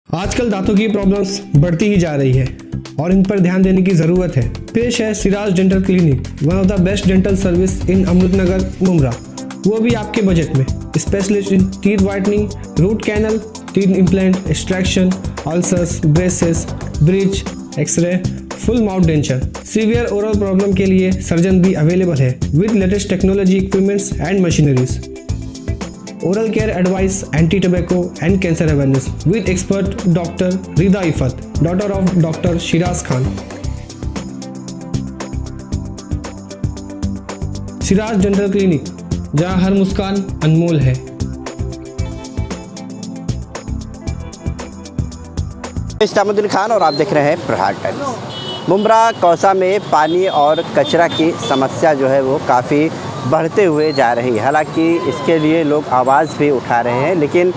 आजकल दांतों की प्रॉब्लम्स बढ़ती ही जा रही है और इन पर ध्यान देने की ज़रूरत है। पेश है Siraj dental clinic, one of the best dental service in Amritnagar Mumbra, वो भी आपके बजट में। Specialist in teeth whitening, root canal, teeth implant, extraction, ulcers, braces, bridge, x ray, full mouth denture. Severe oral problem के लिए सर्जन भी अवेलेबल है with latest technology equipments and machineries. Oral care advice, anti-tobacco and cancer awareness with expert Dr. Rida Ifat, daughter of Dr. Shiraz Khan. Siraj dental clinic, जहां हर मुस्कान अनमोल है। इस्तामुद्दीन खान और आप देख रहे हैं प्रहार टाइम्स। मुमरा कौसा में पानी और कचरा की समस्या जो है वो काफ़ी बढ़ते हुए जा रही है। हालांकि इसके लिए लोग आवाज़ भी उठा रहे हैं, लेकिन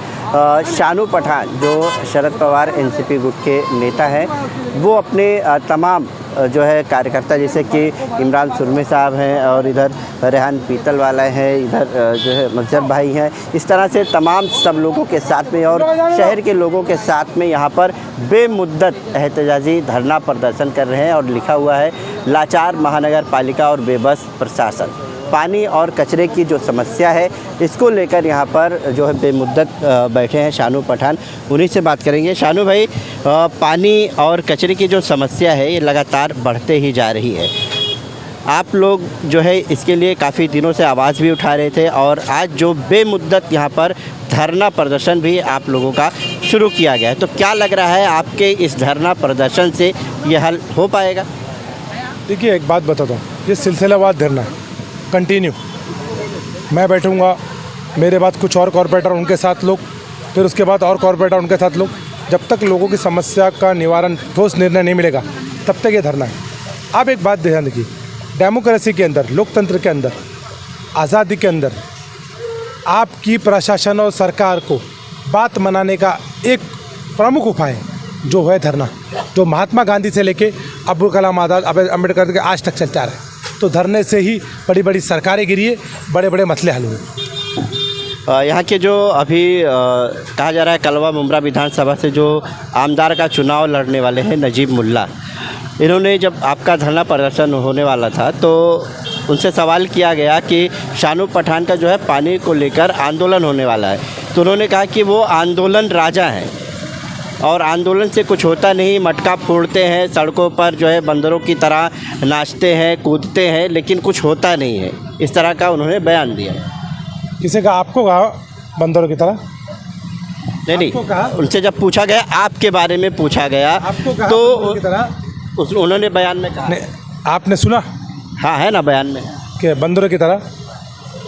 शानू पठान जो शरद पवार एनसीपी गुट के नेता हैं, वो अपने तमाम जो है कार्यकर्ता, जैसे कि इमरान सुरमे साहब हैं और इधर रेहान पीतल वाला है, इधर जो है मजहर भाई हैं, इस तरह से तमाम सब लोगों के साथ में और शहर के लोगों के साथ में यहाँ पर बेमुद्दत एहतजाजी धरना प्रदर्शन कर रहे हैं और लिखा हुआ है लाचार महानगर पालिका और बेबस प्रशासन। पानी और कचरे की जो समस्या है इसको लेकर यहाँ पर जो है बेमुद्दत बैठे हैं शानू पठान, उन्हीं से बात करेंगे। शानू भाई, पानी और कचरे की जो समस्या है ये लगातार बढ़ते ही जा रही है। आप लोग जो है इसके लिए काफ़ी दिनों से आवाज़ भी उठा रहे थे और आज जो बेमुद्दत यहाँ पर धरना प्रदर्शन भी आप लोगों का शुरू किया गया है, तो क्या लग रहा है आपके इस धरना प्रदर्शन से ये हल हो पाएगा? देखिए, एक बात बताता हूँ, ये सिलसिलावार धरना कंटिन्यू, मैं बैठूंगा, मेरे बाद कुछ और कॉरपोरेटर उनके साथ लोग, फिर उसके बाद और कॉरपोरेटर उनके साथ लोग, जब तक लोगों की समस्या का निवारण ठोस निर्णय नहीं मिलेगा तब तक ये धरना है। आप एक बात ध्यान रखिए, डेमोक्रेसी के अंदर, लोकतंत्र के अंदर, आज़ादी के अंदर आपकी प्रशासन और सरकार को बात मनाने का एक प्रमुख उपाय जो है धरना, जो महात्मा गांधी से लेके अब्दुल कलाम आज़ाद, अम्बेडकर के आज तक चलता रहा है। तो धरने से ही बड़ी बड़ी सरकारें गिरी है, बड़े बड़े मसले हल हुए। यहाँ के जो अभी कहा जा रहा है कलवा मुमरा विधानसभा से जो आमदार का चुनाव लड़ने वाले हैं नजीब मुल्ला, इन्होंने जब आपका धरना प्रदर्शन होने वाला था तो उनसे सवाल किया गया कि शानू पठान का जो है पानी को लेकर आंदोलन होने वाला है, तो उन्होंने कहा कि वो आंदोलन राजा हैं और आंदोलन से कुछ होता नहीं, मटका फोड़ते हैं, सड़कों पर जो है बंदरों की तरह नाचते हैं, कूदते हैं, लेकिन कुछ होता नहीं है। इस तरह का उन्होंने बयान दिया है। किसी का आपको कहा बंदरों की तरह? नहीं, उनसे जब पूछा गया, आपके बारे में पूछा गया, तो उन्होंने बयान में कहा। आपने सुना? हाँ, है ना बयान में कि बंदरों की तरह।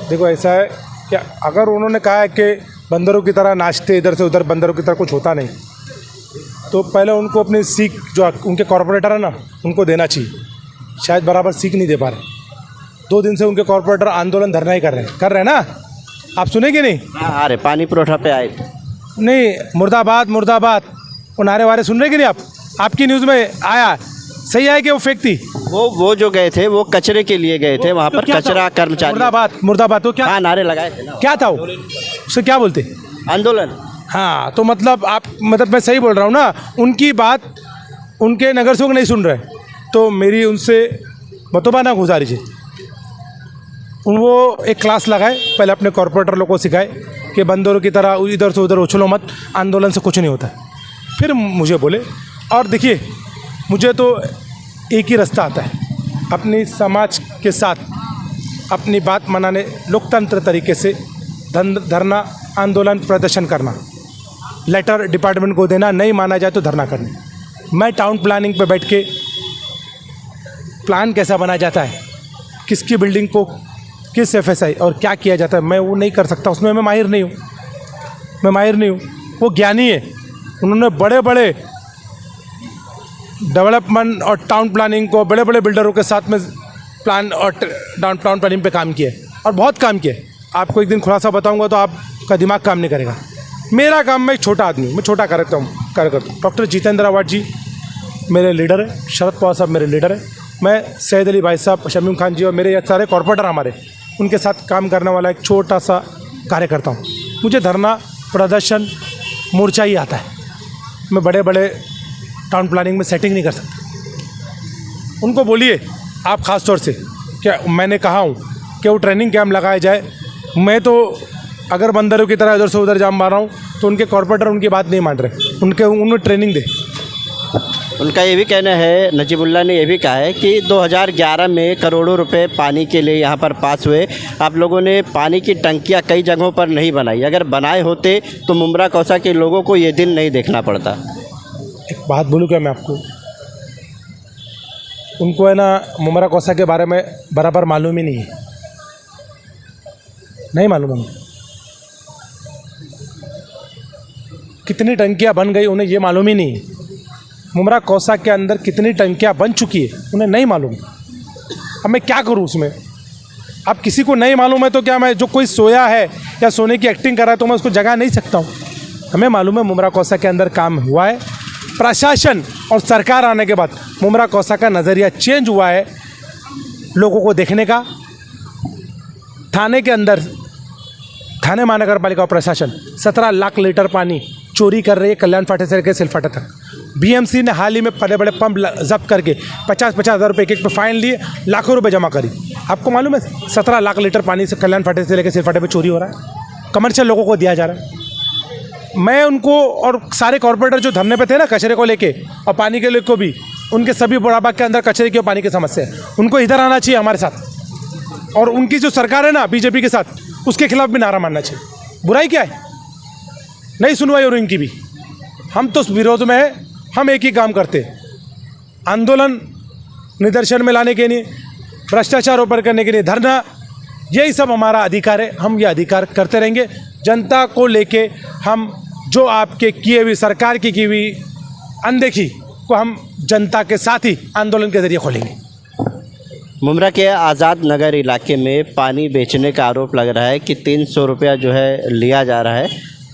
देखो, ऐसा है कि अगर उन्होंने कहा है कि बंदरों की तरह नाचते इधर से उधर, बंदरों की तरह कुछ होता नहीं, तो पहले उनको अपनी सीख जो उनके कॉरपोरेटर है ना, उनको देना चाहिए। शायद बराबर सीख नहीं दे पा रहे। 2 दिन से उनके कॉरपोरेटर आंदोलन धरना ही कर रहे हैं ना। आप सुनेंगे नहीं? हाँ, अरे पानी पुरोठा पे आए थे। नहीं, मुर्दाबाद मुर्दाबाद, वो नारे वारे सुन रहे कि नहीं आप? आपकी न्यूज़ में आया, सही है कि वो फेक थी? वो जो गए थे वो कचरे के लिए गए थे, वहाँ पर कचरा कर्मचारी। मुर्दाबाद मुर्दाबाद, तो क्या? हाँ, नारे लगाए थे ना। क्या था वो? उससे क्या बोलते? आंदोलन। हाँ, तो मतलब मैं सही बोल रहा हूँ ना, उनकी बात उनके नगर सेवक नहीं सुन रहे, तो मेरी उनसे बतौबा गुजारिश है, वो एक क्लास लगाए, पहले अपने कॉरपोरेटर लोगों को सिखाए कि बंदरों की तरह इधर से उधर उछलो मत, आंदोलन से कुछ नहीं होता। फिर मुझे बोले, और देखिए मुझे तो एक ही रास्ता आता है, अपनी समाज के साथ अपनी बात मनाने, लोकतंत्र तरीके से धरना, आंदोलन, प्रदर्शन करना, लेटर डिपार्टमेंट को देना, नहीं माना जाए तो धरना करना। मैं टाउन प्लानिंग पे बैठ के प्लान कैसा बनाया जाता है, किसकी बिल्डिंग को किस एफएसआई और क्या किया जाता है, मैं वो नहीं कर सकता, उसमें मैं माहिर नहीं हूँ। वो ज्ञानी है, उन्होंने बड़े बड़े डेवलपमेंट और टाउन प्लानिंग को बड़े बड़े बिल्डरों के साथ में प्लान और टाउन प्लानिंग पे काम किया है और बहुत काम किया है। आपको एक दिन खुलासा बताऊंगा तो आपका दिमाग काम नहीं करेगा। मेरा काम, मैं छोटा आदमी हूँ, मैं छोटा कार्यकर्ता हूँ। डॉक्टर जितेंद्र अवार्ड जी मेरे लीडर है, शरद पवार साहब मेरे लीडर है, मैं सैयद अली भाई साहब, शमीम खान जी और मेरे सारे कॉरपोरेटर हमारे, उनके साथ काम करने वाला एक छोटा सा कार्यकर्ता हूँ। मुझे धरना, प्रदर्शन, मोर्चा ही आता है। में बड़े बड़े टाउन प्लानिंग में सेटिंग नहीं कर सकते। उनको बोलिए आप ख़ास तौर से, क्या मैंने कहा हूँ कि वो ट्रेनिंग कैंप लगाया जाए। मैं तो अगर बंदरों की तरह इधर से उधर जाम मार रहा हूँ तो उनके कॉर्पोरेटर उनकी बात नहीं मान रहे, उन्हें ट्रेनिंग दे। उनका ये भी कहना है, नजीमुल्लाह ने ये भी कहा है कि 2011 में करोड़ों रुपए पानी के लिए यहाँ पर पास हुए। आप लोगों ने पानी की टंकियाँ कई जगहों पर नहीं बनाई, अगर बनाए होते तो मुमरा कौसा के लोगों को ये दिन नहीं देखना पड़ता। एक बात बोलूँ क्या मैं आपको, उनको है ना मुमरा कौसा के बारे में बराबर मालूम ही नहीं मालूम उनको। कितनी टंकियाँ बन गई उन्हें ये मालूम ही नहीं। मुमरा कौसा के अंदर कितनी टंकियाँ बन चुकी है उन्हें नहीं मालूम। अब मैं क्या करूँ उसमें? अब किसी को नहीं मालूम है तो क्या मैं, जो कोई सोया है या सोने की एक्टिंग कर रहा है तो मैं उसको जगा नहीं सकता हूँ? हमें मालूम है मुमरा कौसा के अंदर काम हुआ है। प्रशासन और सरकार आने के बाद मुमरा कौसा का नज़रिया चेंज हुआ है लोगों को देखने का। थाने के अंदर थाने महानगर पालिका और प्रशासन 17 लाख लीटर पानी चोरी कर रही है कल्याण फाटे से लेकर सिलफाटा तक। बीएमसी ने हाल ही में बड़े बड़े पंप जब्त करके 50-50 हज़ार रुपये एक पे फाइन लिए, लाखों रुपए जमा करी। आपको मालूम है 17 लाख लीटर पानी से कल्याण फाटे से लेकर सिलफाटे पे चोरी हो रहा है, कमर्शियल लोगों को दिया जा रहा है। मैं उनको और सारे कॉर्पोरेटर जो धरने पे थे ना कचरे को लेके और पानी के लेके भी, उनके सभी बुराबाग के अंदर कचरे की और पानी की समस्या है। उनको इधर आना चाहिए हमारे साथ, और उनकी जो सरकार है ना बीजेपी के साथ, उसके खिलाफ भी नारा मानना चाहिए। बुराई क्या है? नहीं सुनवाई और इनकी भी। हम तो विरोध में है, हम एक ही काम करते हैं, आंदोलन निदर्शन में लाने के लिए, भ्रष्टाचार ऊपर करने के लिए धरना, यही सब हमारा अधिकार है। हम ये अधिकार करते रहेंगे। जनता को लेके हम जो आपके किए हुई सरकार की हुई अनदेखी को हम जनता के साथ ही आंदोलन के जरिए खोलेंगे। मुमरा के आज़ाद नगर इलाके में पानी बेचने का आरोप लग रहा है कि 300 रुपया जो है लिया जा रहा है,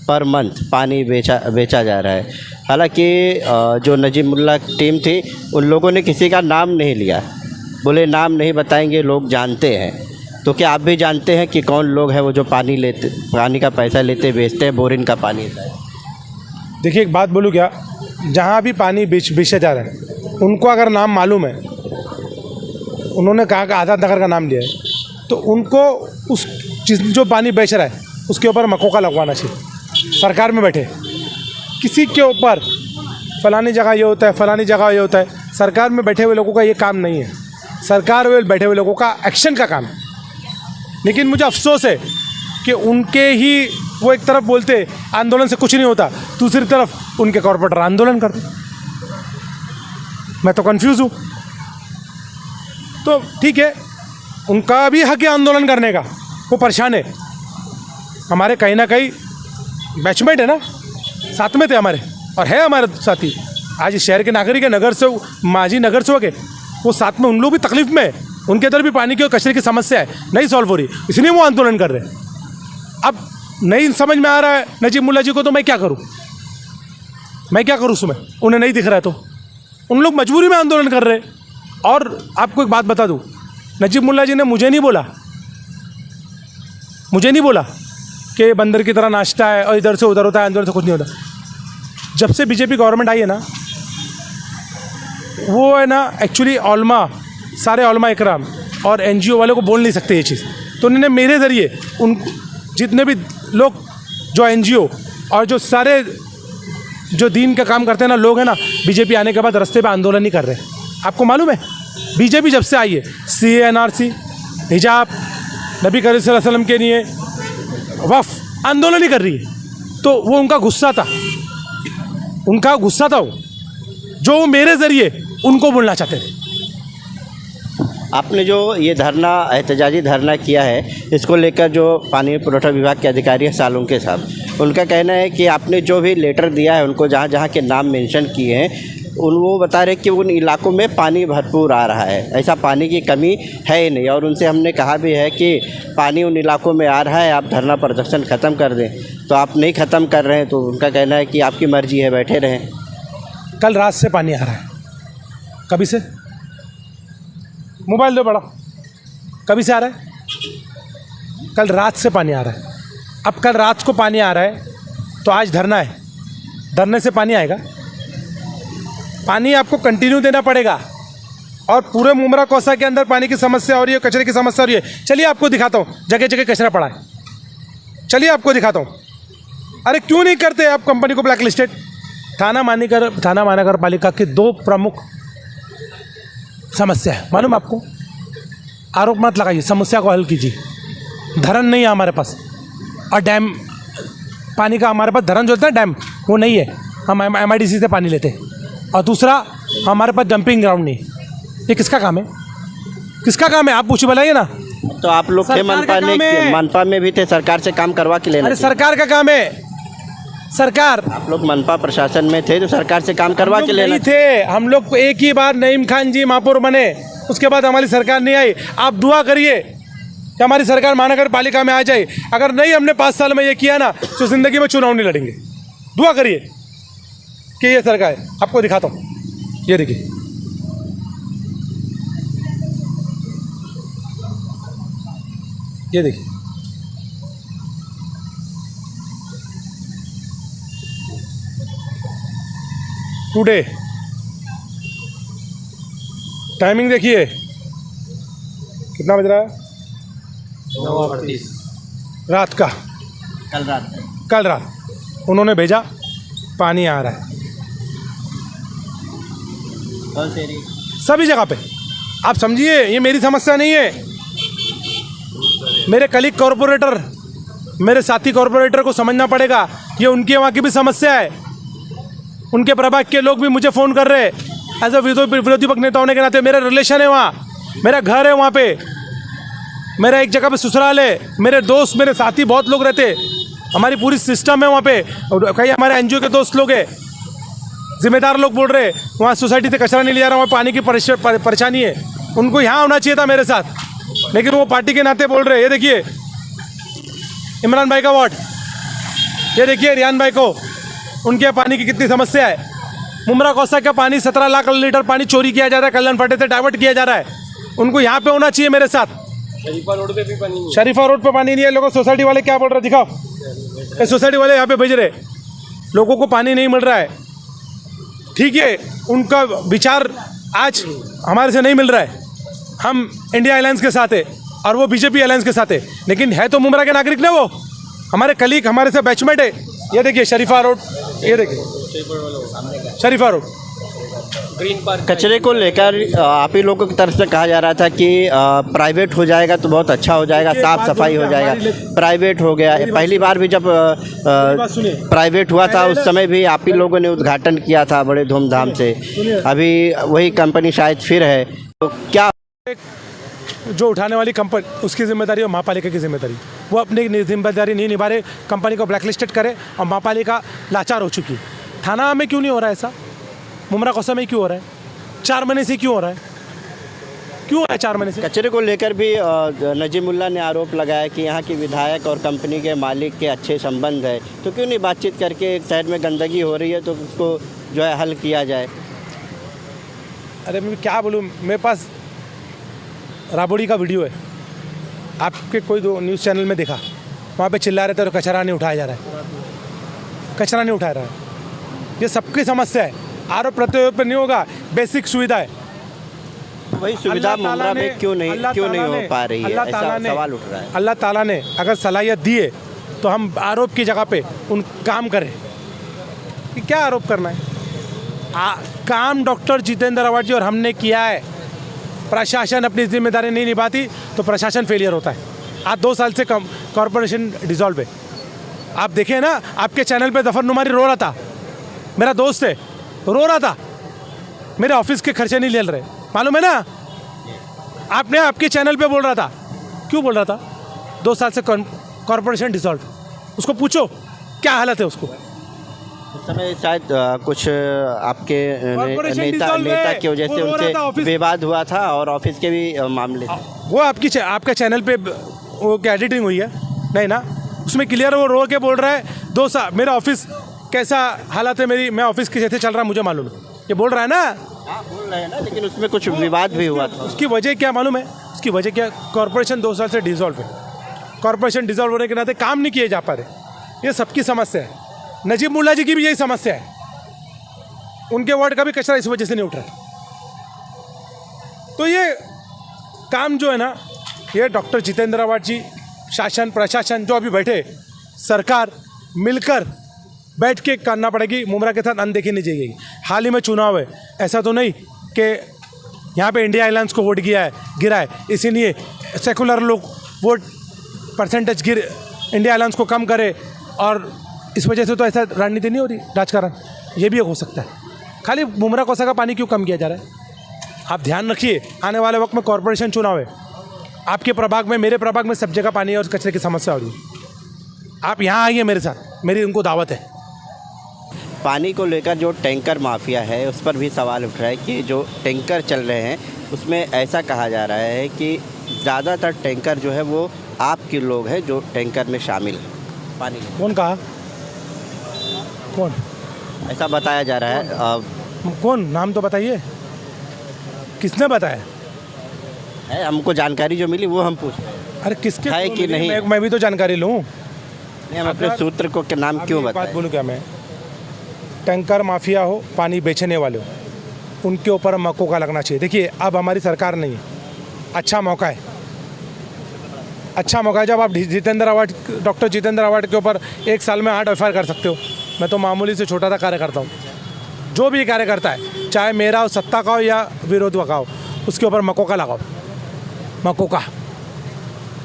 पर मंथ पानी बेचा जा रहा है। हालांकि जो नजीमुल्लाह टीम थी उन लोगों ने किसी का नाम नहीं लिया, बोले नाम नहीं बताएंगे, लोग जानते हैं। तो क्या आप भी जानते हैं कि कौन लोग हैं वो जो पानी का पैसा लेते बेचते हैं, बोरिंग का पानी होता है? देखिए एक बात बोलूँ क्या, जहाँ भी पानी बेचा जा रहा है उनको अगर नाम मालूम है, उन्होंने कहा कि आज़ाद नगर का नाम लिया है, तो उनको उस जो पानी बेच रहा है उसके ऊपर मकोका लगवाना चाहिए। सरकार में बैठे किसी के ऊपर फलानी जगह ये होता है, फलानी जगह ये होता है, सरकार में बैठे हुए लोगों का ये काम नहीं है। सरकार में बैठे हुए लोगों का एक्शन का काम है। लेकिन मुझे अफसोस है कि उनके ही वो एक तरफ बोलते आंदोलन से कुछ नहीं होता, दूसरी तरफ उनके कॉर्पोरेटर आंदोलन करते। मैं तो कंफ्यूज हूँ। तो ठीक है, उनका भी हक है आंदोलन करने का, वो परेशान है। हमारे कहीं ना कहीं बैचमेट है ना, साथ में थे हमारे और है हमारे साथी। आज इस शहर के नागरिक है, नगर से माजी नगर सेवक है, वो साथ में, उन लोग भी तकलीफ में है। उनके अंदर भी पानी की और कचरे की समस्या है, नहीं सॉल्व हो रही, इसलिए वो आंदोलन कर रहे हैं। अब नहीं समझ में आ रहा है नजीमुल्लाह जी को, तो मैं क्या करूं उसमें? उन्हें नहीं दिख रहा है तो उन लोग मजबूरी में आंदोलन कर रहे हैं। और आपको एक बात बता दूं, नजीमुल्लाह जी ने मुझे नहीं बोला कि बंदर की तरह नाचता है और इधर से उधर होता है, आंदोलन से कुछ नहीं होता। जब से बीजेपी गवर्नमेंट आई है ना, वो है ना एक्चुअली सारे ओलमा इकराम और एनजीओ वाले को बोल नहीं सकते ये चीज़, तो उन्होंने मेरे ज़रिए उन जितने भी लोग जो एनजीओ और जो सारे जो दीन का काम करते हैं ना लोग हैं ना, बीजेपी आने के बाद रास्ते पे आंदोलन नहीं कर रहे। आपको मालूम है बीजेपी जब से आई है, CA NRC, हिजाब, नबी करीम सल्लल्लाहु अलैहि वसल्लम के लिए वफ़ आंदोलन ही कर रही है। तो वो उनका गुस्सा था वो, जो वो मेरे ज़रिए उनको बोलना चाहते थे। आपने जो ये धरना, एहतजाजी धरना किया है, इसको लेकर जो पानी पुरवठा विभाग के अधिकारी हैं सालुंके साहब, उनका कहना है कि आपने जो भी लेटर दिया है उनको, जहाँ जहाँ के नाम मेंशन किए हैं, वो बता रहे कि उन इलाकों में पानी भरपूर आ रहा है, ऐसा पानी की कमी है ही नहीं। और उनसे हमने कहा भी है कि पानी उन इलाकों में आ रहा है, आप धरना प्रदर्शन ख़त्म कर दें, तो आप नहीं ख़त्म कर रहे हैं। तो उनका कहना है कि आपकी मर्ज़ी है, बैठे रहें। कल रात से पानी आ रहा है, कभी से, मोबाइल दो बड़ा, कभी से आ रहा है? कल रात से पानी आ रहा है। अब कल रात को पानी आ रहा है तो आज धरना है, धरने से पानी आएगा? पानी आपको कंटिन्यू देना पड़ेगा। और पूरे मुमरा कोसा के अंदर पानी की समस्या हो रही है, कचरे की समस्या हो रही है। चलिए आपको दिखाता हूँ, जगह जगह कचरा पड़ा है। चलिए आपको दिखाता हूँ। अरे क्यों नहीं करते आप कंपनी को ब्लैक लिस्टेड? थाना महानगर पालिका की 2 प्रमुख समस्या है, मालूम आपको? आरोप मत लगाइए, समस्या को हल कीजिए। धरण नहीं है हमारे पास, और डैम पानी का हमारे पास धरण जो होता है डैम, वो नहीं है। हम MIDC से पानी लेते हैं। और दूसरा, हमारे पास डंपिंग ग्राउंड नहीं है। ये किसका काम है? किसका काम है? आप पूछिए, बताइए ना। तो आप लोग थे मनपा में भी थे, सरकार से काम करवा के लेना। अरे सरकार का काम है। सरकार, आप लोग मनपा प्रशासन में थे तो सरकार से काम करवा के लेना थे। हम लोग एक ही बार नईम खान जी महापौर बने, उसके बाद हमारी सरकार नहीं आई। आप दुआ करिए कि हमारी सरकार महानगर पालिका में आ जाए। अगर नहीं हमने 5 साल में ये किया ना, तो जिंदगी में चुनाव नहीं लड़ेंगे। दुआ करिए कि ये सरकार है। आपको दिखाता हूँ, ये देखिए, ये देखिए, टुडे टाइमिंग देखिए, कितना बज रहा है? 9:38 रात का। कल रात उन्होंने भेजा, पानी आ रहा है सभी जगह पे। आप समझिए, ये मेरी समस्या नहीं है। मेरे कलीग कॉरपोरेटर, मेरे साथी कॉरपोरेटर को समझना पड़ेगा, ये उनके वहाँ की भी समस्या है। उनके प्रभाग के लोग भी मुझे फ़ोन कर रहे हैं। एज अ विरोधी पक्ष नेता होने के नाते मेरा रिलेशन है वहाँ, मेरा घर है वहाँ पे, मेरा एक जगह पे ससुराल है, मेरे दोस्त, मेरे साथी बहुत लोग रहते, हमारी पूरी सिस्टम है वहाँ पे। और कई हमारे NGO के दोस्त लोग हैं, जिम्मेदार लोग बोल रहे वहाँ सोसाइटी से कचरा नहीं ले जा रहा, वहाँ पानी की परेशानी है। उनको यहाँ होना चाहिए था मेरे साथ, लेकिन वो पार्टी के नाते बोल रहे। ये देखिए इमरान भाई का वार्ड, ये देखिए रियान भाई को, उनके पानी की कितनी समस्या है। मुमरा कोसा का पानी 17 लाख लीटर पानी चोरी किया जा रहा है, कल्याण फाटे से डाइवर्ट किया जा रहा है। उनको यहाँ पे होना चाहिए मेरे साथ। शरीफा रोड पे भी पानी नहीं है। शरीफा रोड पे पानी नहीं है। लोगों, सोसाइटी वाले क्या बोल रहे हैं, दिखाओ। सोसाइटी वाले यहाँ पे भेज रहे, लोगों को पानी नहीं मिल रहा है। ठीक है, उनका विचार आज हमारे से नहीं मिल रहा है। हम इंडिया अलायंस के साथ है और वो BJP अलायंस के साथ है, लेकिन है तो मुमरा के नागरिक ना, वो हमारे कलीग, हमारे से बैचमेट है। ये देखिए शरीफा रोड, ये देखिए शरीफा रोड, ग्रीन पार्क। कचरे को लेकर आप ही लोगों की तरफ से कहा जा रहा था कि प्राइवेट हो जाएगा तो बहुत अच्छा हो जाएगा, साफ सफाई हो जाएगा। प्राइवेट हो गया। पहली बार भी जब प्राइवेट हुआ था, उस समय भी आप ही लोगों ने उद्घाटन किया था बड़े धूमधाम से। अभी वही कंपनी शायद फिर है, तो क्या जो उठाने वाली कंपनी, उसकी जिम्मेदारी और महापालिका की जिम्मेदारी, वो अपनी जिम्मेदारी नहीं निभा रहे, कंपनी को ब्लैकलिस्टेड करे, और महापालिका लाचार हो चुकी है। थाना में क्यों नहीं हो रहा है ऐसा? मुमरा कोसा में क्यों हो रहा है? 4 महीने से क्यों हो रहा है? क्यों है 4 महीने से? कचरे को लेकर भी नजीमुल्ला ने आरोप लगाया कि यहाँ के विधायक और कंपनी के मालिक के अच्छे संबंध है, तो क्यों नहीं बातचीत करके, एक साइड में गंदगी हो रही है तो उसको जो है हल किया जाए। अरे मैं क्या बोलूँ, मेरे पास राबड़ी का वीडियो है, आपके कोई दो न्यूज़ चैनल में देखा, वहाँ पे चिल्ला रहे थे और कचरा नहीं उठाया जा रहा है, कचरा नहीं उठाया रहा है। ये सबकी समस्या है, आरोप प्रत्यारोप पर नहीं होगा। बेसिक सुविधा है, वही सुविधा मुमरा में क्यों नहीं हो पा रही है, ऐसा सवाल उठ रहा है। अल्लाह ताला ने अगर सलाहियत दी है तो हम आरोप की जगह पे उन काम करें कि क्या आरोप करना है। काम डॉक्टर जितेंद्र अवार्ड जी और हमने किया है। प्रशासन अपनी जिम्मेदारी नहीं निभाती तो प्रशासन फेलियर होता है। आज 2 साल से कॉरपोरेशन डिसॉल्व है। आप देखें ना, आपके चैनल पे जफर नुमारी रो रहा था, मेरा दोस्त है, रो रहा था, मेरे ऑफिस के खर्चे नहीं ले रहे, मालूम है ना। आपने आपके चैनल पे बोल रहा था, क्यों बोल रहा था? 2 साल से कॉरपोरेशन डिसॉल्व, उसको पूछो क्या हालत है उसको। उस समय शायद कुछ आपके नेता की वजह से उनसे विवाद हुआ था और ऑफिस के भी मामले थे। वो आपके चैनल पे वो क्या एडिटिंग हुई है? नहीं ना, उसमें क्लियर वो रो के बोल रहा है 2 साल मेरा ऑफिस कैसा हालत है, मैं ऑफिस के जैसे चल रहा मुझे मालूम है, ये बोल रहा है ना। हाँ बोल रहे हैं ना, लेकिन उसमें कुछ विवाद भी हुआ था। उसकी वजह क्या मालूम है? उसकी वजह क्या? कॉरपोरेशन 2 साल से डिसॉल्व है। कॉरपोरेशन डिसॉल्व होने के नाते काम नहीं किए जा पा रहे, ये सबकी समस्या है। नजीब मुल्ला जी की भी यही समस्या है। उनके वार्ड का भी कचरा इस वजह से नहीं उठ रहा। तो ये काम जो है ना, ये डॉक्टर जितेंद्र आवाड जी, शासन प्रशासन जो अभी बैठे, सरकार मिलकर बैठ के करना पड़ेगी। मुमरा के साथ अनदेखी नहीं जाएगी। हाल ही में चुनाव है, ऐसा तो नहीं कि यहाँ पे इंडिया अलायंस को वोट गिरा है, इसीलिए सेकुलर लोग वोट परसेंटेज इंडिया अलायंस को कम करे, और इस वजह से तो ऐसा रणनीति नहीं हो रही, राजकारण। ये भी हो सकता है। खाली मुमरा कोसा का पानी क्यों कम किया जा रहा है? आप ध्यान रखिए, आने वाले वक्त में कॉरपोरेशन चुनाव है, आपके प्रभाग में, मेरे प्रभाग में सब जगह पानी और कचरे की समस्या हो रही है। आप यहाँ आइए मेरे साथ, मेरी उनको दावत है। पानी को लेकर जो टैंकर माफिया है उस पर भी सवाल उठ रहा है कि जो टैंकर चल रहे हैं उसमें ऐसा कहा जा रहा है कि ज़्यादातर टैंकर जो है वो आपके लोग हैं जो टैंकर में शामिल हैं पानी में। कौन कहा? कौन? ऐसा बताया जा रहा है। कौन? नाम तो बताइए, किसने बताया है? हमको जानकारी जो मिली वो हम पूछ रहे हैं। अरे किसके है कि नहीं? मैं भी तो जानकारी लूँ। नहीं, हम अपने सूत्र को के नाम क्यों बात बताएं? बोलूँ क्या मैं? टैंकर माफिया हो, पानी बेचने वाले हो, उनके ऊपर मौका लगना चाहिए। देखिए, अब हमारी सरकार नहीं है, अच्छा मौका है, अच्छा मौका है जब आप डॉक्टर जितेंद्र आवाड के ऊपर 1 साल में 8 FIR कर सकते हो। मैं तो मामूली से छोटा सा कार्यकर्ता हूँ, जो भी कार्यकर्ता है, चाहे मेरा हो, सत्ता का हो या विरोध का हो, उसके ऊपर मकोका लगाओ। मकोका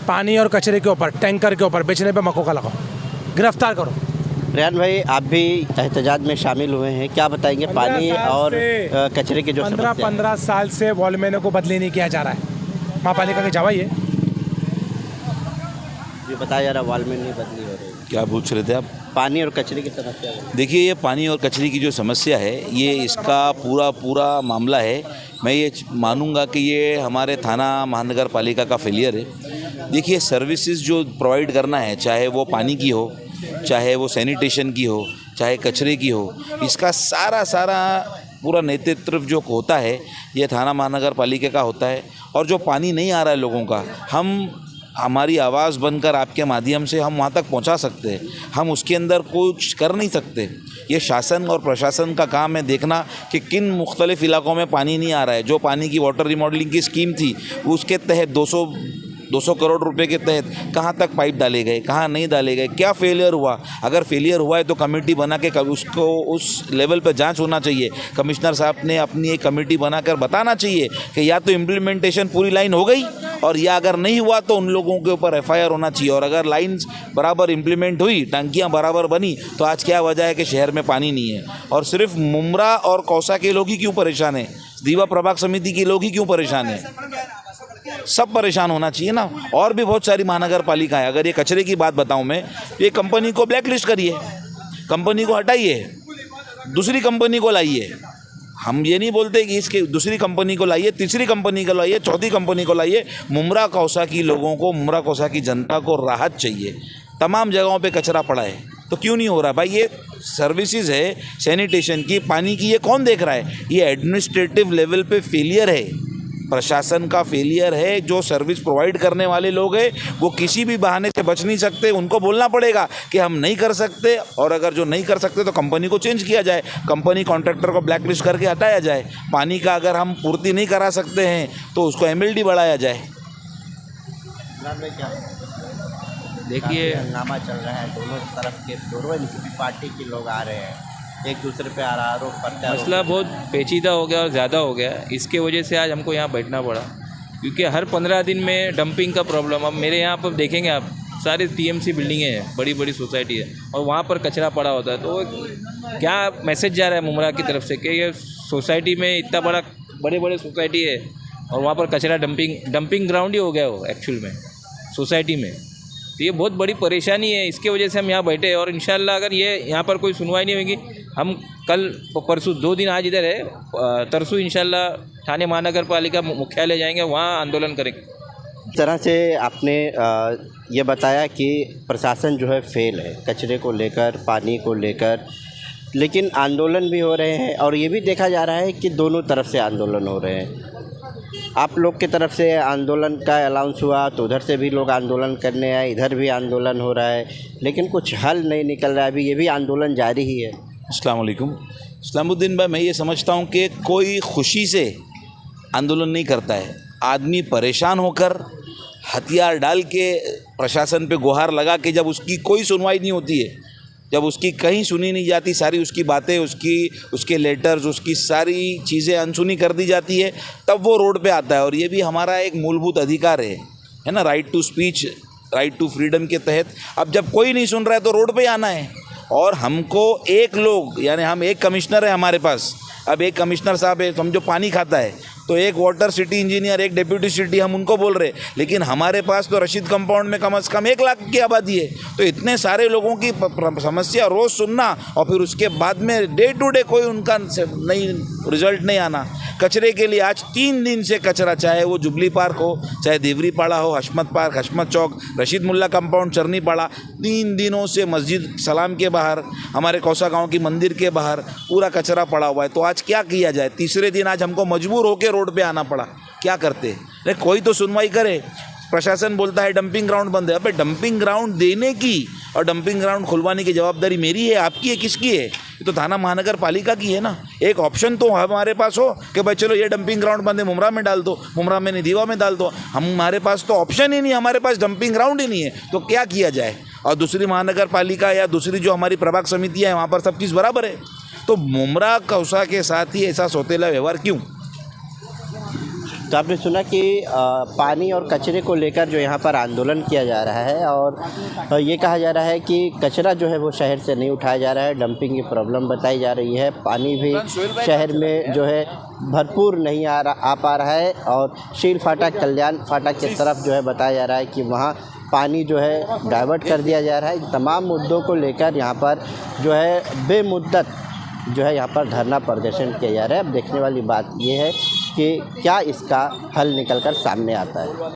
पानी और कचरे के ऊपर, टैंकर के ऊपर बेचने पे मकोका लगाओ, गिरफ्तार करो। रेहान भाई, आप भी एहतजाज में शामिल हुए हैं, क्या बताएंगे? पानी और कचरे के जो 15 साल से वॉलमैन को बदली नहीं किया जा रहा है। महापालिका के जवाब ये बताया जा रहा है वॉलमैन नहीं बदली हो रही। क्या पूछ रहे थे आप? पानी और कचरे की समस्या है। देखिए, ये पानी और कचरे की जो समस्या है, ये इसका पूरा मामला है। मैं ये मानूंगा कि ये हमारे थाना महानगर पालिका का फेलियर है। देखिए, सर्विसेज जो प्रोवाइड करना है, चाहे वो पानी की हो, चाहे वो सैनिटेशन की हो, चाहे कचरे की हो, इसका सारा पूरा नेतृत्व जो होता है ये थाना महानगर पालिका का होता है। और जो पानी नहीं आ रहा है लोगों का, हमारी आवाज़ बनकर आपके माध्यम से हम वहाँ तक पहुँचा सकते हैं। हम उसके अंदर कुछ कर नहीं सकते। ये शासन और प्रशासन का काम है देखना कि किन मुख्तलिफ़ इलाकों में पानी नहीं आ रहा है। जो पानी की वाटर रिमॉडलिंग की स्कीम थी, उसके तहत 200 करोड़ रुपए के तहत कहाँ तक पाइप डाले गए, कहाँ नहीं डाले गए, क्या फेलियर हुआ। अगर फेलियर हुआ है तो कमेटी बना के उसको उस लेवल पर जांच होना चाहिए। कमिश्नर साहब ने अपनी एक कमेटी बनाकर बताना चाहिए कि या तो इम्प्लीमेंटेशन पूरी लाइन हो गई, और या अगर नहीं हुआ तो उन लोगों के ऊपर FIR होना चाहिए। और अगर लाइन्स बराबर इम्प्लीमेंट हुई, टंकियाँ बराबर बनी, तो आज क्या वजह है कि शहर में पानी नहीं है। और सिर्फ मुमरा और कौसा के लोग ही क्यों परेशान हैं? दीवा प्रभाग समिति के लोग ही क्यों परेशान हैं? सब परेशान होना चाहिए ना। और भी बहुत सारी महानगर पालिका है। अगर ये कचरे की बात बताऊं मैं, ये कंपनी को ब्लैक लिस्ट करिए, कंपनी को हटाइए, दूसरी कंपनी को लाइए। हम ये नहीं बोलते कि इसके दूसरी कंपनी को लाइए, तीसरी कंपनी को लाइए, चौथी कंपनी को लाइए। मुमरा कौसा की लोगों को, मुमरा कौसा की जनता को राहत चाहिए। तमाम जगहों पे कचरा पड़ा है, तो क्यों नहीं हो रहा भाई? ये सर्विसेज है सैनिटेशन की, पानी की, ये कौन देख रहा है? ये एडमिनिस्ट्रेटिव लेवल पे फेलियर है, प्रशासन का फेलियर है। जो सर्विस प्रोवाइड करने वाले लोग हैं वो किसी भी बहाने से बच नहीं सकते। उनको बोलना पड़ेगा कि हम नहीं कर सकते, और अगर जो नहीं कर सकते तो कंपनी को चेंज किया जाए, कंपनी कॉन्ट्रैक्टर को ब्लैक लिस्ट करके हटाया जाए। पानी का अगर हम पूर्ति नहीं करा सकते हैं तो उसको MLD बढ़ाया जाए। देखिए, हंगामा चल रहा है, दोनों तरफ के दोनों पार्टी के लोग आ रहे हैं, एक दूसरे पे आरोप प्रत्यारोप। मसला बहुत पेचीदा हो गया और ज़्यादा हो गया। इसके वजह से आज हमको यहाँ बैठना पड़ा, क्योंकि हर 15 दिन में डंपिंग का प्रॉब्लम। अब मेरे यहाँ पर देखेंगे आप, सारे TMC बिल्डिंगें हैं, बड़ी बड़ी सोसाइटी है, और वहाँ पर कचरा पड़ा होता है। तो क्या मैसेज जा रहा है मुमरा की तरफ से कि ये सोसाइटी में इतना बड़े बड़े सोसाइटी है और वहाँ पर कचरा डंपिंग ग्राउंड ही हो गया हो एक्चुअल में सोसाइटी में। तो ये बहुत बड़ी परेशानी है। इसके वजह से हम यहाँ बैठे हैं, और इंशाल्लाह अगर ये यहाँ पर कोई सुनवाई नहीं होगी, हम कल परसों 2 दिन आज इधर है, तरसों इंशाल्लाह थाने महानगर पालिका मुख्यालय जाएंगे, वहाँ आंदोलन करेंगे। इस तरह से आपने ये बताया कि प्रशासन जो है फेल है कचरे को लेकर, पानी को लेकर, लेकिन आंदोलन भी हो रहे हैं। और ये भी देखा जा रहा है कि दोनों तरफ से आंदोलन हो रहे हैं। आप लोग की तरफ से आंदोलन का अनाउंस हुआ तो उधर से भी लोग आंदोलन करने आए, इधर भी आंदोलन हो रहा है, लेकिन कुछ हल नहीं निकल रहा है। अभी ये भी आंदोलन जारी ही है। अस्सलाम वालेकुम। इस्लामुद्दीन भाई, मैं ये समझता हूँ कि कोई खुशी से आंदोलन नहीं करता है। आदमी परेशान होकर हथियार डाल के प्रशासन पे गुहार लगा के जब उसकी कोई सुनवाई नहीं होती है, जब उसकी कहीं सुनी नहीं जाती, सारी उसकी बातें, उसके लेटर्स, उसकी सारी चीज़ें अनसुनी कर दी जाती है, तब वो रोड पे आता है। और ये भी हमारा एक मूलभूत अधिकार है ना, right to speech, right to freedom के तहत। अब जब कोई नहीं सुन रहा है तो रोड पे आना है। और हमको एक लोग, यानी हम एक कमिश्नर है हमारे पास, अब एक कमिश्नर साहब है, समझो पानी खाता है, तो एक वाटर सिटी इंजीनियर, एक डिप्यूटी सिटी, हम उनको बोल रहे, लेकिन हमारे पास तो रशीद कंपाउंड में कम से कम 1 लाख की आबादी है। तो इतने सारे लोगों की समस्या रोज़ सुनना और फिर उसके बाद में डे टू डे कोई उनका नहीं रिजल्ट नहीं आना। कचरे के लिए आज 3 दिन से कचरा, चाहे वो जुबली पार्क हो, चाहे देवरी पाड़ा हो, हशमत पार्क, हशमत चौक, रशीद मुल्ला कंपाउंड, चरनी पाड़ा, 3 दिनों से मस्जिद सलाम के बाहर, हमारे कौसा गांव की मंदिर के बाहर पूरा कचरा पड़ा हुआ है। तो आज क्या किया जाए? तीसरे दिन आज हमको मजबूर होकर रोड पे आना पड़ा। क्या करते? नहीं, कोई तो सुनवाई करे। प्रशासन बोलता है डंपिंग ग्राउंड बंद है। अबे डंपिंग ग्राउंड देने की और डंपिंग ग्राउंड खुलवाने की जवाबदारी मेरी है, आपकी है, किसकी है? ये तो थाना महानगर पालिका की है ना। एक ऑप्शन तो हमारे पास हो कि भाई चलो ये डंपिंग ग्राउंड बंद है, मुमरा में डाल दो, मुमरा में नहीं दीवा में डाल दो। हमारे पास तो ऑप्शन ही नहीं, हमारे पास डंपिंग ग्राउंड ही नहीं है। तो क्या किया जाए? और दूसरी महानगर पालिका या दूसरी जो हमारी प्रभाग समितियाँ हैं, वहाँ पर सब चीज़ बराबर है। तो मुमरा कौसा के साथ ही ऐसा सौतेला व्यवहार क्यों? तो आपने सुना कि पानी और कचरे को लेकर जो यहाँ पर आंदोलन किया जा रहा है और ये कहा जा रहा है कि कचरा जो है वो शहर से नहीं उठाया जा रहा है, डंपिंग की प्रॉब्लम बताई जा रही है, पानी भी शहर में जो है भरपूर नहीं आ पा रहा है। और शील फाटक, कल्याण फाटक की तरफ जो है बताया जा रहा है कि वहाँ पानी जो है डाइवर्ट कर दिया जा रहा है। इन तमाम मुद्दों को लेकर यहाँ पर जो है बेमुद्दत जो है यहाँ पर धरना प्रदर्शन किया जा रहा है। अब देखने वाली बात ये है कि क्या इसका हल निकल कर सामने आता है।